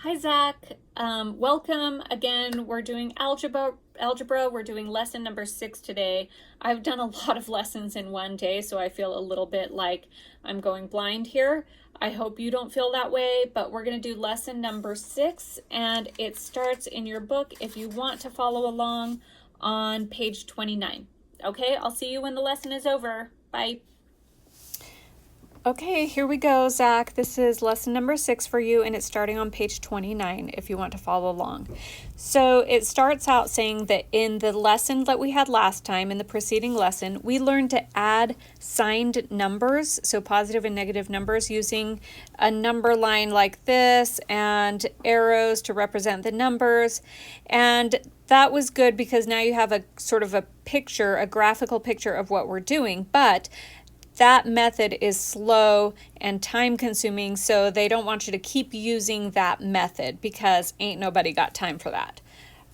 Hi, Zach. Welcome again. We're doing algebra. We're doing lesson number 6 today. I've done a lot of lessons in one day, so I feel a little bit like I'm going blind here. I hope you don't feel that way, but we're going to do lesson number 6, and it starts in your book if you want to follow along on page 29. Okay, I'll see you when the lesson is over. Bye. Okay, here we go, Zach. This is lesson number 6 for you, and it's starting on page 29 if you want to follow along. So it starts out saying that in the lesson that we had last time, in the preceding lesson, we learned to add signed numbers, so positive and negative numbers, using a number line like this and arrows to represent the numbers. And that was good because now you have a sort of a picture, a graphical picture of what we're doing, but that method is slow and time consuming, so they don't want you to keep using that method because ain't nobody got time for that.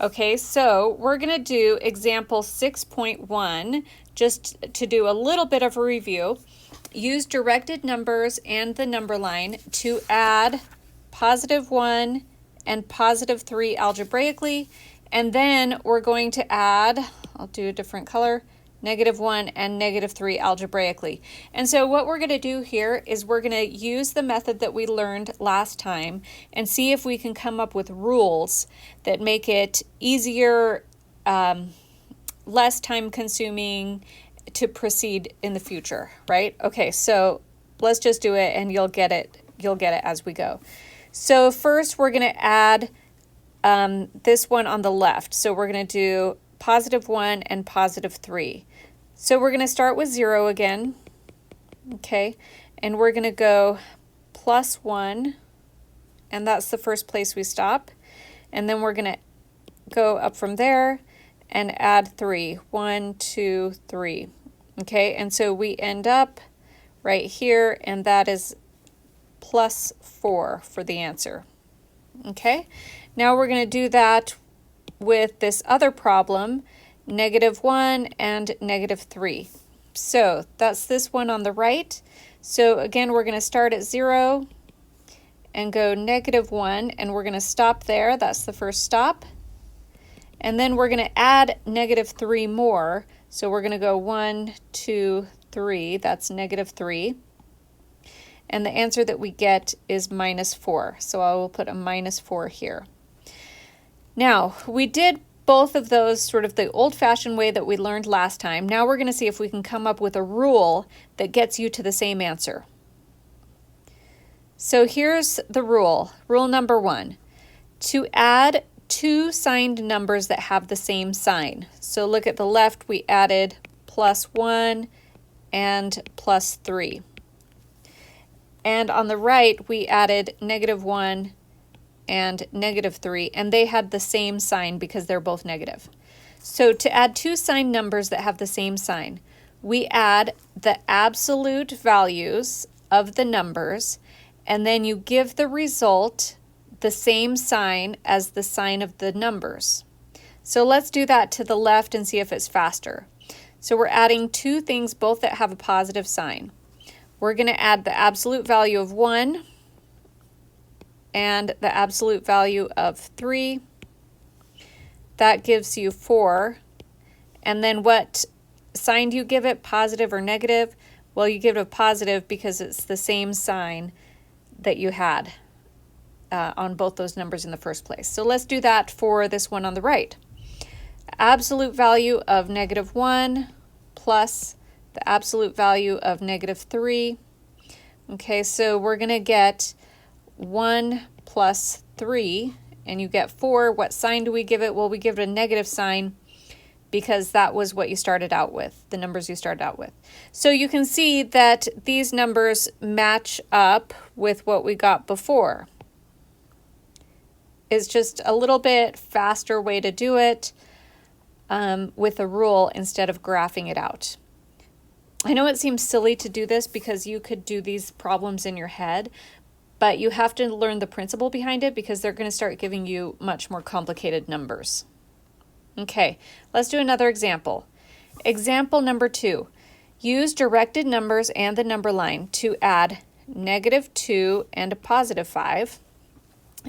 Okay, so we're going to do example 6.1 just to do a little bit of a review. Use directed numbers and the number line to add +1 and +3 algebraically, and then we're going to add, I'll do a different color, -1 and -3 algebraically. And so what we're going to do here is we're going to use the method that we learned last time and see if we can come up with rules that make it easier, less time consuming to proceed in the future, right? Okay, so let's just do it and you'll get it as we go. So first we're going to add this one on the left. So we're going to do +1 and +3. So we're going to start with 0 again, okay, and we're going to go +1, and that's the first place we stop, and then we're going to go up from there and add 3, 1, 2, 3, okay, and so we end up right here, and that is +4 for the answer, okay. Now we're going to do that with this other problem, -1 and -3. So that's this one on the right. So again, we're going to start at 0 and go -1, and we're going to stop there. That's the first stop. And then we're going to add -3 more. So we're going to go 1, 2, 3. That's -3. And the answer that we get is -4. So I will put a -4 here. Now, we did both of those sort of the old-fashioned way that we learned last time. Now we're going to see if we can come up with a rule that gets you to the same answer. So here's the rule. Rule number 1. To add two signed numbers that have the same sign. So look at the left, we added +1 and +3. And on the right, we added -1 and -3, and they had the same sign because they're both negative. So to add two signed numbers that have the same sign, we add the absolute values of the numbers, and then you give the result the same sign as the sign of the numbers. So let's do that to the left and see if it's faster. So we're adding two things, both that have a positive sign. We're going to add the absolute value of 1 and the absolute value of 3. That gives you 4. And then what sign do you give it, positive or negative? Well, you give it a positive because it's the same sign that you had on both those numbers in the first place. So let's do that for this one on the right. Absolute value of -1 plus the absolute value of -3. Okay, so we're going to get 1 plus 3, and you get 4. What sign do we give it? Well, we give it a negative sign because that was what you started out with, the numbers you started out with. So you can see that these numbers match up with what we got before. It's just a little bit faster way to do it with a rule instead of graphing it out. I know it seems silly to do this because you could do these problems in your head, but you have to learn the principle behind it because they're going to start giving you much more complicated numbers. Okay, let's do another example. Example number 2. Use directed numbers and the number line to add -2 and a +5.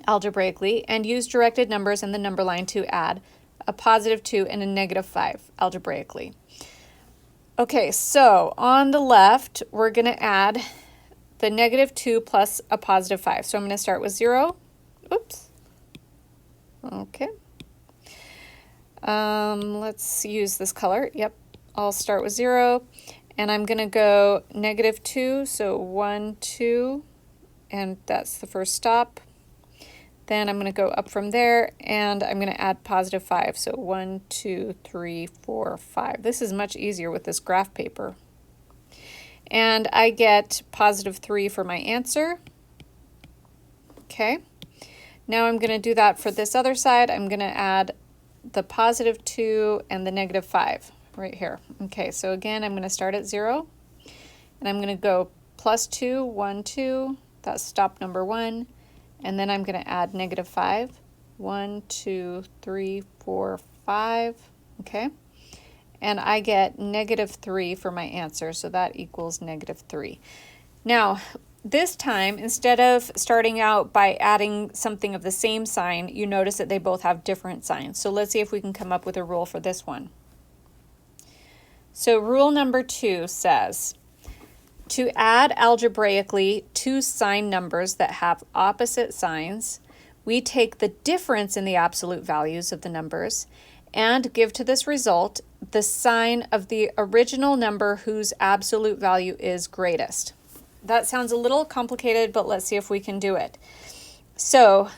algebraically, and use directed numbers in the number line to add a positive 2 and a negative 5 algebraically. Okay, so on the left, we're going to add the negative 2 plus a positive 5. So I'm going to start with 0. Oops. Okay. Let's use this color. Yep, I'll start with 0. And I'm going to go negative 2, so 1, 2, and that's the first stop. Then I'm going to go up from there, and I'm going to add positive 5. So 1, 2, 3, 4, 5. This is much easier with this graph paper. And I get positive 3 for my answer. Okay. Now I'm going to do that for this other side. I'm going to add the positive 2 and the negative 5 right here. Okay, so again, I'm going to start at 0. And I'm going to go plus 2, 1, 2. That's stop number 1. And then I'm going to add negative 5. 1, 2, 3, 4, 5. Okay. And I get negative 3 for my answer, so that equals negative 3. Now, this time, instead of starting out by adding something of the same sign, you notice that they both have different signs. So let's see if we can come up with a rule for this one. So rule number 2 says, to add algebraically two signed numbers that have opposite signs, we take the difference in the absolute values of the numbers and give to this result the sign of the original number whose absolute value is greatest. That sounds a little complicated, but let's see if we can do it. So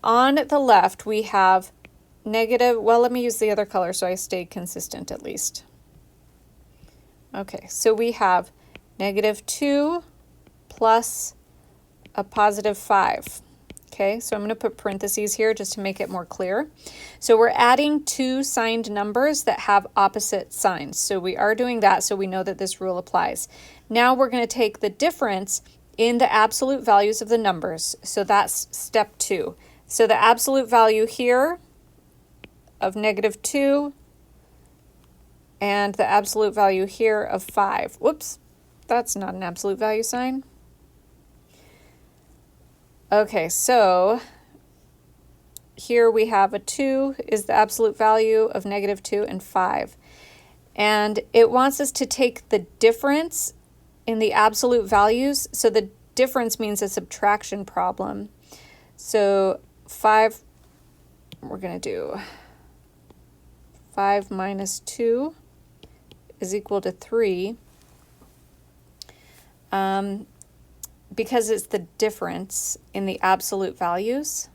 on the left, we have negative, well, let me use the other color so I stay consistent at least. Okay, so we have negative 2 plus a positive 5. Okay, so I'm going to put parentheses here just to make it more clear. So we're adding two signed numbers that have opposite signs. So we are doing that, so we know that this rule applies. Now we're going to take the difference in the absolute values of the numbers. So that's step 2. So the absolute value here of negative 2 and the absolute value here of 5. Whoops, that's not an absolute value sign. Okay, so here we have a 2 is the absolute value of negative 2 and 5. And it wants us to take the difference in the absolute values. So the difference means a subtraction problem. So 5, we're going to do 5 minus 2 is equal to 3. Because it's the difference in the absolute values.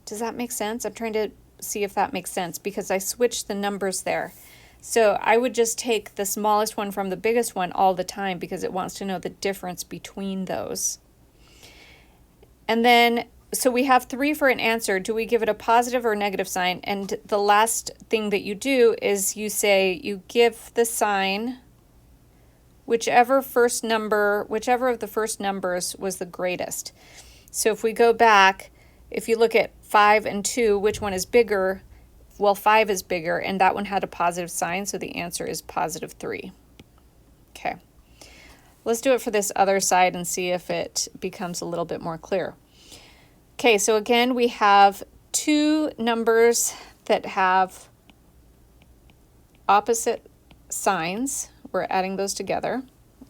Does that make sense? I'm trying to see if that makes sense because I switched the numbers there. So I would just take the smallest one from the biggest one all the time because it wants to know the difference between those. And then, so we have 3 for an answer. Do we give it a positive or negative sign? And the last thing that you do is you say you give the sign whichever of the first numbers was the greatest. So if we go back, if you look at 5 and 2, which one is bigger? Well, 5 is bigger, and that one had a positive sign, so the answer is positive 3. Okay. Let's do it for this other side and see if it becomes a little bit more clear. Okay, so again, we have two numbers that have opposite signs. We're adding those together.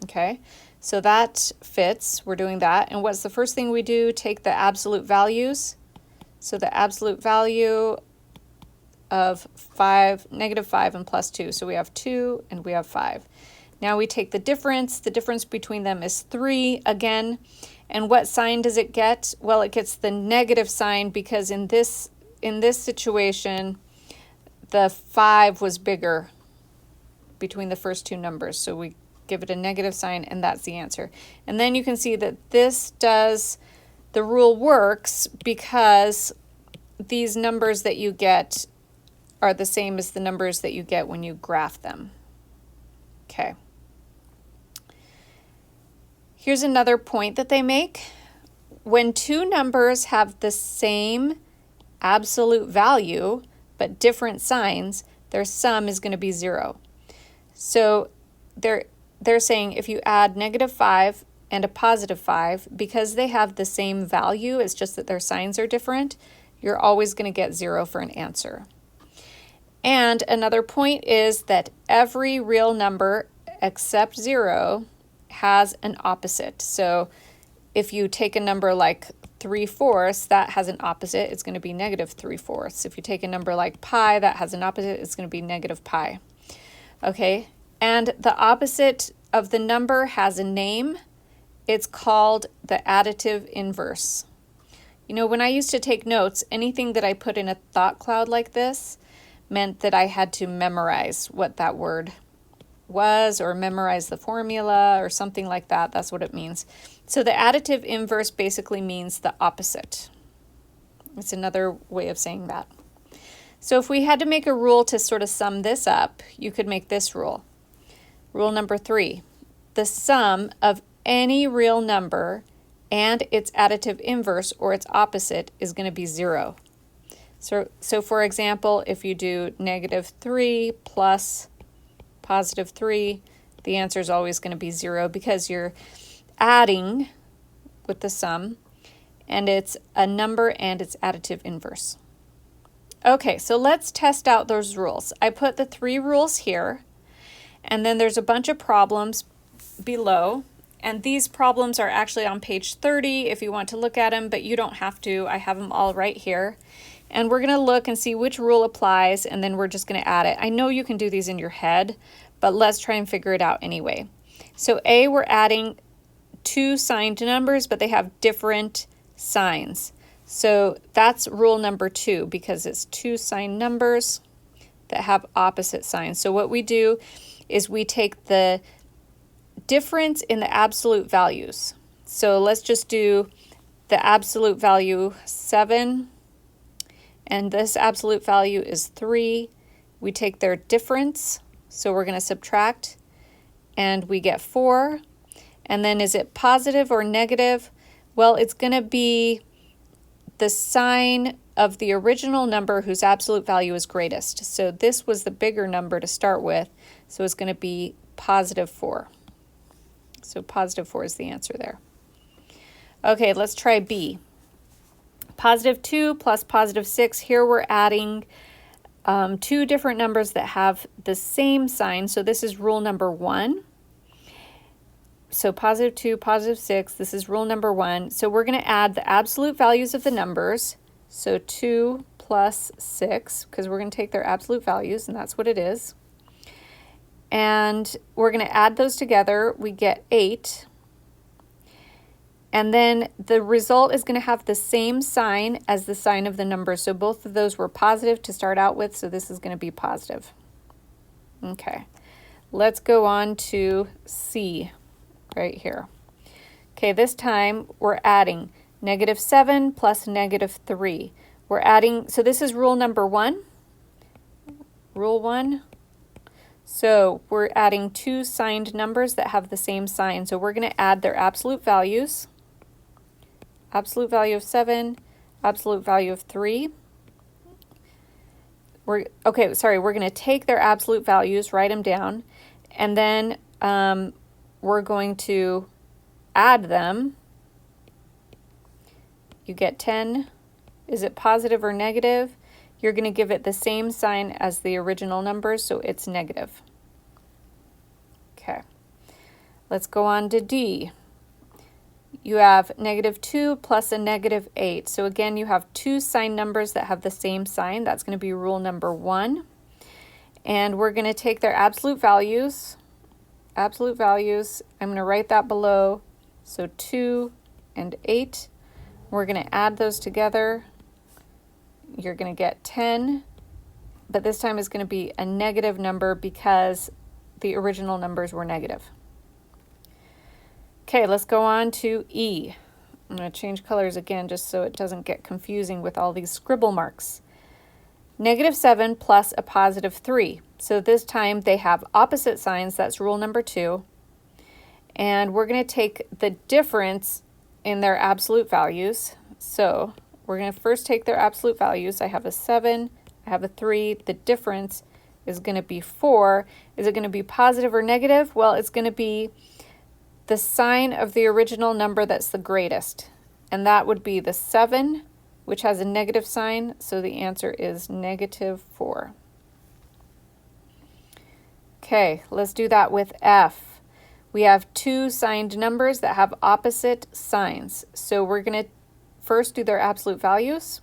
Okay, so that fits. We're doing that. And what's the first thing we do? Take the absolute values. So the absolute value of negative 5 and plus 2. So we have 2 and we have 5. Now we take the difference. The difference between them is 3 again. And what sign does it get? Well, it gets the negative sign because in this situation, the 5 was bigger between the first two numbers. So we give it a negative sign, and that's the answer. And then you can see that the rule works because these numbers that you get are the same as the numbers that you get when you graph them. Okay. Here's another point that they make. When two numbers have the same absolute value but different signs, their sum is going to be 0. So they're saying if you add negative 5 and a positive 5, because they have the same value, it's just that their signs are different, you're always going to get 0 for an answer. And another point is that every real number except 0 has an opposite. So if you take a number like 3/4, that has an opposite, it's going to be negative 3/4. If you take a number like pi, that has an opposite, it's going to be negative pi. Okay, and the opposite of the number has a name. It's called the additive inverse. You know, when I used to take notes, anything that I put in a thought cloud like this meant that I had to memorize what that word was or memorize the formula or something like that. That's what it means. So the additive inverse basically means the opposite. It's another way of saying that. So if we had to make a rule to sort of sum this up, you could make this rule. Rule number 3, the sum of any real number and its additive inverse or its opposite is going to be 0. So for example, if you do negative 3 plus positive 3, the answer is always going to be 0 because you're adding with the sum, and it's a number and its additive inverse. Okay, so let's test out those rules. I put the 3 rules here, and then there's a bunch of problems below, and these problems are actually on page 30 if you want to look at them, but you don't have to. I have them all right here. And we're going to look and see which rule applies, and then we're just going to add it. I know you can do these in your head, but let's try and figure it out anyway. So A, we're adding 2 signed numbers, but they have different signs. So that's rule number 2 because it's 2 signed numbers that have opposite signs. So what we do is we take the difference in the absolute values. So let's just do the absolute value 7, and this absolute value is 3. We take their difference, so we're going to subtract, and we get 4. And then is it positive or negative? Well, it's going to be the sign of the original number whose absolute value is greatest. So this was the bigger number to start with, so it's going to be positive 4. So positive 4 is the answer there. Okay, let's try B. Positive 2 plus positive 6. Here we're adding 2 different numbers that have the same sign. So this is rule number 1. So positive 2, positive 6, this is rule number 1. So we're going to add the absolute values of the numbers. So 2 plus 6, because we're going to take their absolute values, and that's what it is. And we're going to add those together. We get 8. And then the result is going to have the same sign as the sign of the number. So both of those were positive to start out with, so this is going to be positive. Okay, let's go on to C right here. Okay, this time we're adding negative 7 plus negative 3. We're adding, so this is rule number 1. Rule 1. So we're adding 2 signed numbers that have the same sign. So we're going to add their absolute values. Absolute value of 7, absolute value of 3. We're going to take their absolute values, write them down, and then we're going to add them. You get 10. Is it positive or negative? You're going to give it the same sign as the original numbers, so it's negative. Okay, let's go on to D. You have negative 2 plus a negative 8. So again, you have 2 signed numbers that have the same sign. That's going to be rule number 1. And we're going to take their absolute values. Absolute values, I'm going to write that below. So 2 and 8. We're going to add those together. You're going to get 10. But this time it's going to be a negative number because the original numbers were negative. Okay, let's go on to E. I'm going to change colors again just so it doesn't get confusing with all these scribble marks. Negative 7 plus a positive 3. So this time they have opposite signs. That's rule number 2. And we're going to take the difference in their absolute values. So we're going to first take their absolute values. I have a 7, I have a 3. The difference is going to be 4. Is it going to be positive or negative? Well, it's going to be the sign of the original number that's the greatest. And that would be the 7, which has a negative sign, so the answer is -4. Okay, let's do that with F. We have 2 signed numbers that have opposite signs. So we're going to first do their absolute values.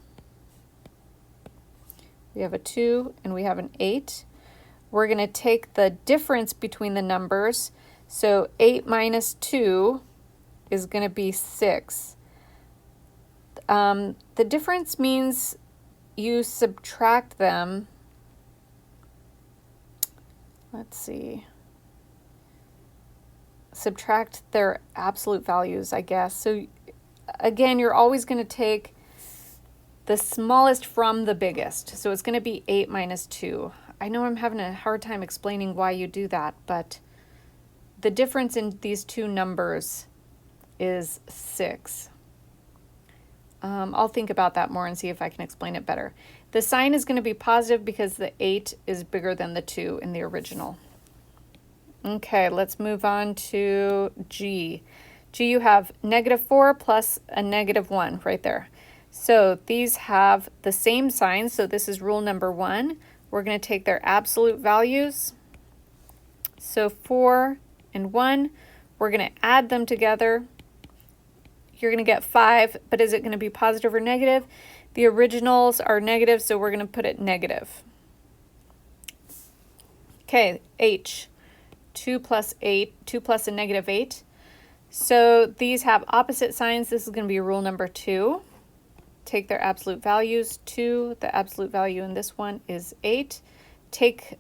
We have a 2 and we have an 8. We're going to take the difference between the numbers. So 8 minus 2 is going to be 6. The difference means you subtract them. Let's see. Subtract their absolute values, I guess. So again, you're always going to take the smallest from the biggest. So it's going to be 8 minus 2. I know I'm having a hard time explaining why you do that, but the difference in these two numbers is 6. I'll think about that more and see if I can explain it better. The sign is going to be positive because the 8 is bigger than the 2 in the original. Okay, let's move on to G. G, you have -4 plus a -1 right there. So these have the same sign, so this is rule number 1. We're going to take their absolute values. So 4 and 1, we're going to add them together. You're going to get 5, but is it going to be positive or negative? The originals are negative, so we're going to put it negative. Okay, H, 2 plus a -8. So these have opposite signs. This is going to be rule number 2. Take their absolute values. 2, the absolute value in this one is 8. Take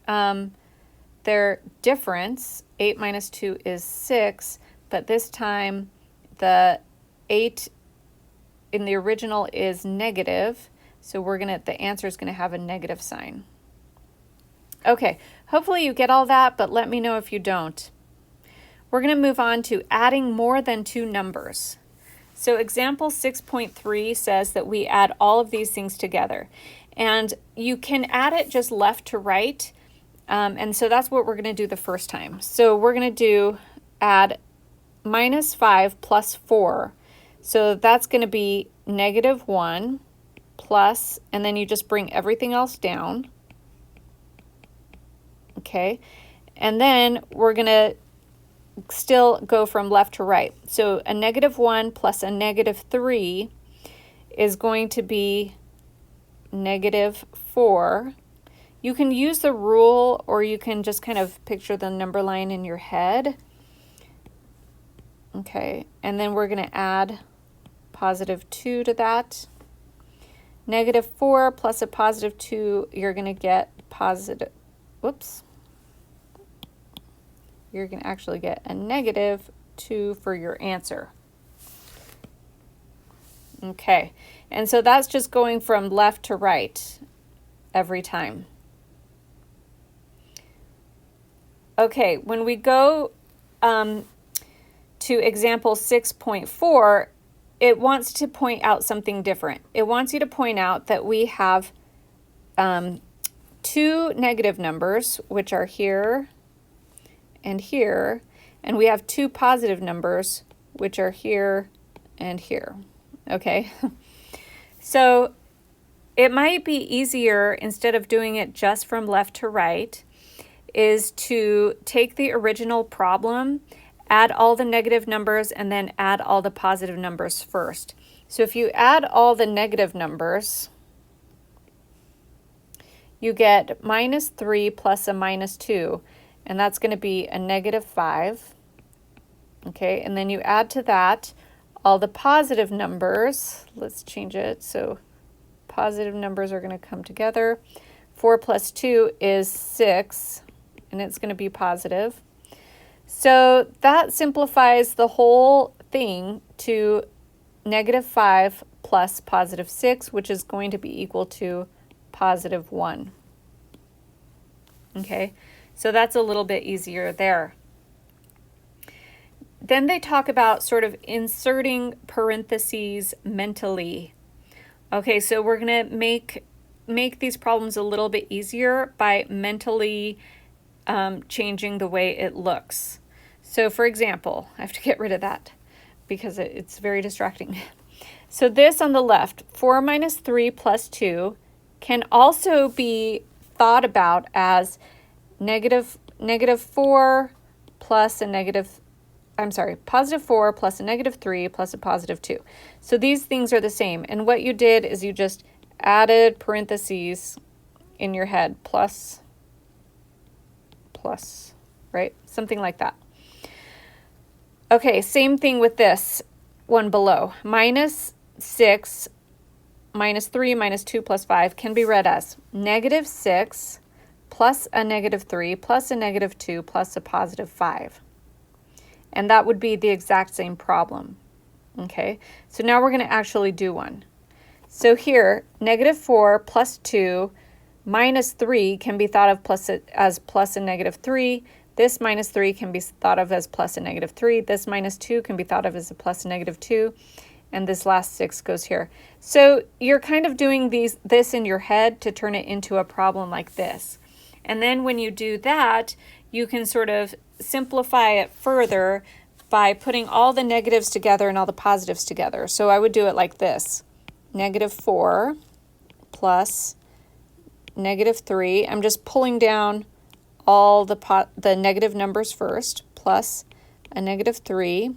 their difference. 8 minus 2 is 6, but this time the 8 in the original is negative, so the answer is going to have a negative sign. Okay, hopefully you get all that, but let me know if you don't. We're going to move on to adding more than 2 numbers. So example 6.3 says that we add all of these things together. And you can add it just left to right. And so that's what we're going to do the first time. So we're going to add -5 plus 4. So that's going to be -1 plus, and then you just bring everything else down. Okay. And then we're going to still go from left to right. So a -1 plus a -3 is going to be -4. You can use the rule, or you can just kind of picture the number line in your head. Okay, and then we're going to add +2 to that. -4 plus a +2, you're going to get you're going to actually get a -2 for your answer. Okay, and so that's just going from left to right every time. Okay, when we go to example 6.4, it wants to point out something different. It wants you to point out that we have 2 negative numbers, which are here and here, and we have 2 positive numbers, which are here and here. Okay, so it might be easier, instead of doing it just from left to right, is to take the original problem, add all the negative numbers, and then add all the positive numbers first. So if you add all the negative numbers, you get -3 plus a -2, and that's going to be a -5. Okay, and then you add to that all the positive numbers. Let's change it so positive numbers are going to come together. 4 plus 2 is 6, and it's going to be positive. So that simplifies the whole thing to -5 plus +6, which is going to be equal to +1. Okay, so that's a little bit easier there. Then they talk about sort of inserting parentheses mentally. Okay, so we're going to make these problems a little bit easier by mentally changing the way it looks. So for example, I have to get rid of that because it's very distracting. So this on the left, 4 minus 3 plus 2, can also be thought about as negative 4 plus a negative, positive 4 plus a negative 3 plus a positive 2. So these things are the same. And what you did is you just added parentheses in your head, plus, right? Something like that. Okay, same thing with this one below. Minus 6 minus 3 minus 2 plus 5 can be read as negative 6 plus a negative 3 plus a negative 2 plus a positive 5. And that would be the exact same problem. Okay, so now we're going to actually do one. So here, negative 4 plus 2 minus 3 can be thought of as plus a negative 3. This minus 3 can be thought of as plus a negative 3. This minus 2 can be thought of as a plus a negative 2. And this last 6 goes here. So you're kind of doing this in your head to turn it into a problem like this. And then when you do that, you can sort of simplify it further by putting all the negatives together and all the positives together. So I would do it like this. Negative 4 plus negative 3. I'm just pulling down all the negative numbers first, plus a negative 3,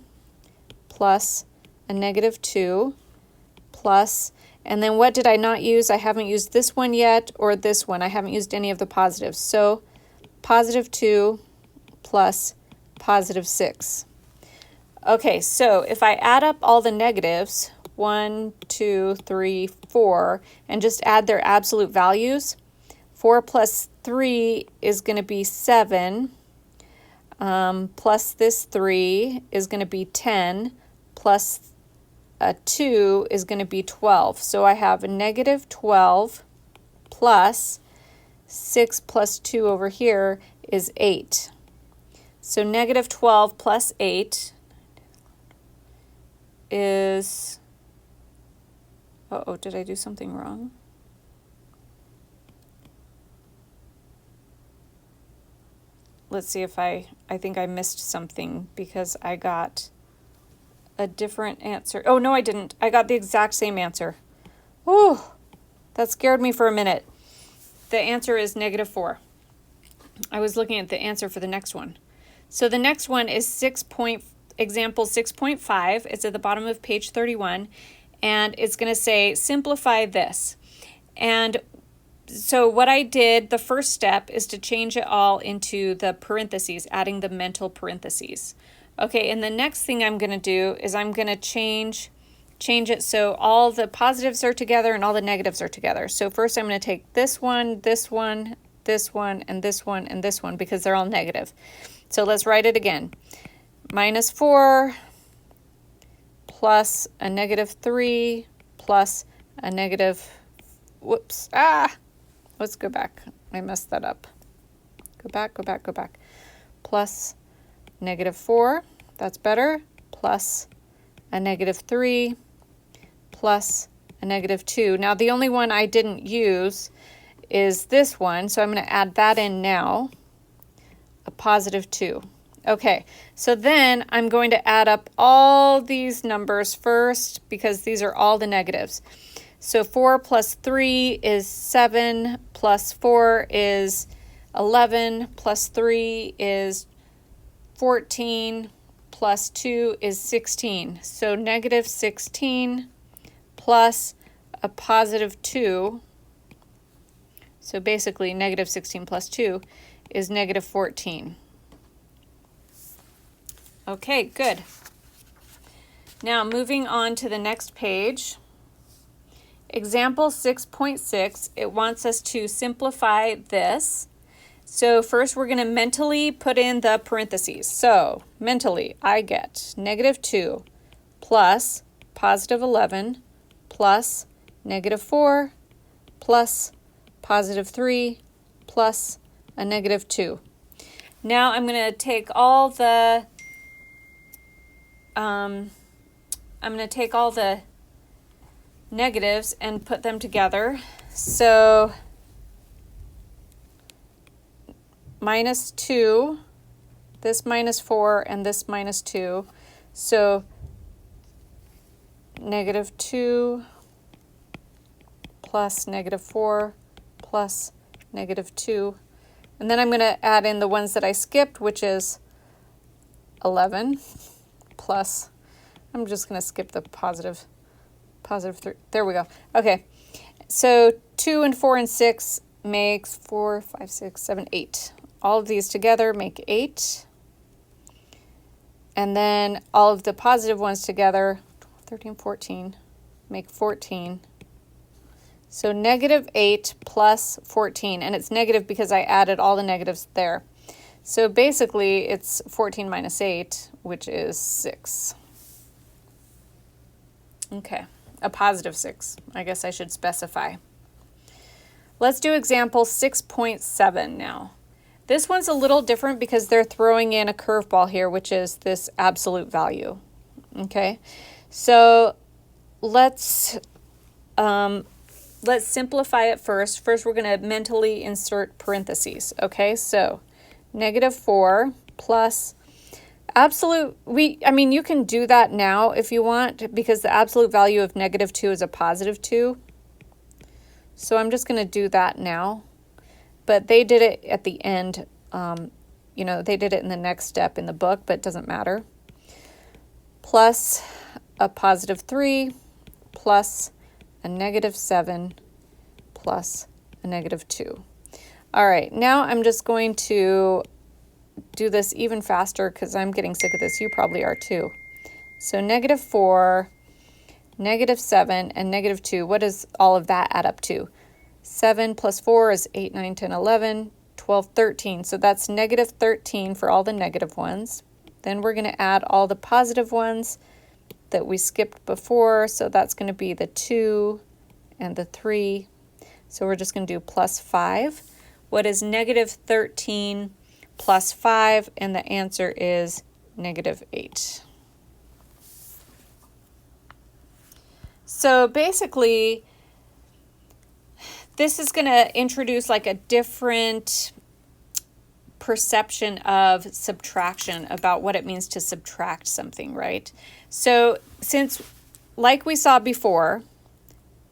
plus a negative 2, plus, and then what did I not use? I haven't used this one yet, or this one. I haven't used any of the positives. So positive 2 plus positive 6. Okay, so if I add up all the negatives, 1, 2, 3, 4, and just add their absolute values, 4 plus 3 is going to be 7, plus this 3 is going to be 10, plus a 2 is going to be 12. So I have a negative 12 plus 6 plus 2 over here is 8. So negative 12 plus 8 is, uh-oh, did I do something wrong? Let's see if I think I missed something because I got a different answer. Oh, no, I didn't. I got the exact same answer. Oh, that scared me for a minute. The answer is negative 4. I was looking at the answer for the next one. So the next one is example 6.5. It's at the bottom of page 31, and it's going to say simplify this. And so what I did, the first step is to change it all into the parentheses, adding the mental parentheses. Okay, and the next thing I'm going to do is I'm going to change it so all the positives are together and all the negatives are together. So first I'm going to take this one, this one, this one, and this one, and this one because they're all negative. So let's write it again. Minus 4 plus a negative 3 plus a negative, let's go back. I messed that up. Go back. Plus negative 4, that's better, plus a negative 3, plus a negative 2. Now the only one I didn't use is this one, so I'm going to add that in now, a positive 2. Okay, so then I'm going to add up all these numbers first because these are all the negatives. So 4 plus 3 is 7, plus 4 is 11, plus 3 is 14, plus 2 is 16. So negative 16 plus a positive 2. So basically negative 16 plus 2 is negative 14. Okay, good. Now moving on to the next page. Example 6.6, it wants us to simplify this. So first we're going to mentally put in the parentheses. So mentally I get negative 2 plus positive 11 plus negative 4 plus positive 3 plus a negative 2. Now I'm going to take all the negatives and put them together. So minus 2 this minus 4, and this minus 2. So negative 2 plus negative 4 plus negative 2. And then I'm going to add in the ones that I skipped, which is 11 plus, I'm just going to skip the positive 3. There we go. Okay, so 2 and 4 and 6 makes 4, 5, 6, 7, 8. All of these together make 8. And then all of the positive ones together, 12, 13, 14, make 14. So negative 8 plus 14, and it's negative because I added all the negatives there. So basically it's 14 minus 8, which is 6. Okay, a positive 6. I guess I should specify. Let's do example 6.7 now. This one's a little different because they're throwing in a curveball here, which is this absolute value. Okay, so let's simplify it first. First, we're going to mentally insert parentheses. Okay, so negative 4 plus absolute, you can do that now if you want, because the absolute value of negative 2 is a positive 2. So I'm just going to do that now. But they did it at the end. They did it in the next step in the book, but it doesn't matter. Plus a positive 3 plus a negative 7 plus a negative 2. All right, now I'm just going to do this even faster because I'm getting sick of this. You probably are too. So negative 4, negative 7, and negative 2. What does all of that add up to? 7 plus 4 is 8, 9, 10, 11, 12, 13. So that's negative 13 for all the negative ones. Then we're going to add all the positive ones that we skipped before. So that's going to be the 2 and the 3. So we're just going to do plus 5. What is negative 13 plus 5? And the answer is negative 8. So basically, this is going to introduce like a different perception of subtraction, about what it means to subtract something, right? So since, like we saw before,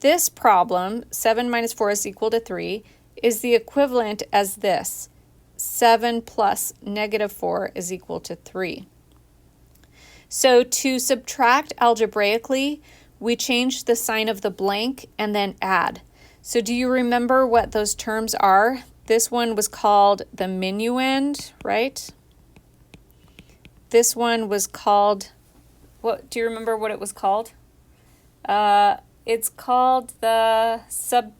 this problem, 7 minus 4 is equal to 3, is the equivalent as this. 7 plus negative 4 is equal to 3. So to subtract algebraically, we change the sign of the blank and then add. So do you remember what those terms are? This one was called the minuend, right? This one was called, what, do you remember what it was called? It's called the subtrahend.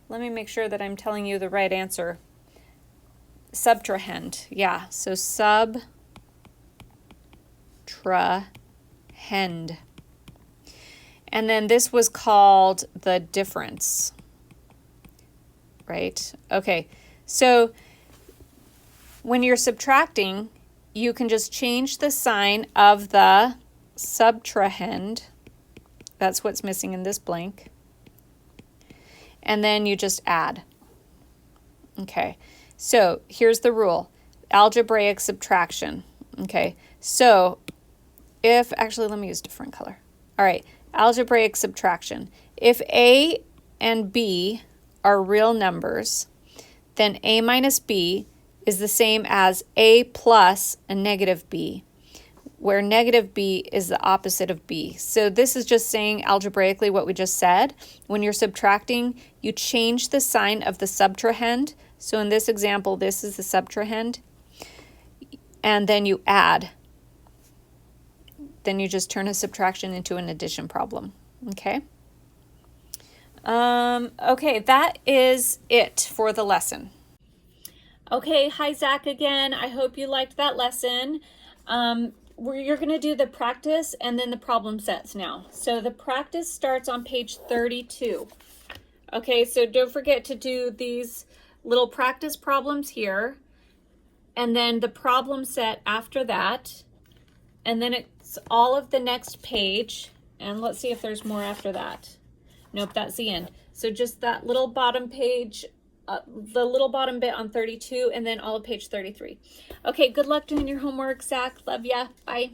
Let me make sure that I'm telling you the right answer. Subtrahend, yeah. So subtrahend. And then this was called the difference, right? Okay, so when you're subtracting, you can just change the sign of the subtrahend. That's what's missing in this blank. And then you just add. Okay, so here's the rule. Algebraic subtraction. Okay, so if, actually let me use a different color. All right, algebraic subtraction. If A and B are real numbers, then A minus B is the same as A plus a negative B, where negative B is the opposite of B. So this is just saying algebraically what we just said. When you're subtracting, you change the sign of the subtrahend. So in this example, this is the subtrahend. And then you add. Then you just turn a subtraction into an addition problem. Okay? Okay, that is it for the lesson. Okay, hi Zach again. I hope you liked that lesson. You're going to do the practice and then the problem sets now. So the practice starts on page 32. Okay, so don't forget to do these little practice problems here, and then the problem set after that, and then it's all of the next page, and let's see if there's more after that. Nope, that's the end. So just that little bottom page the little bottom bit on 32, and then all of page 33. Okay, good luck doing your homework, Zach. Love ya. Bye.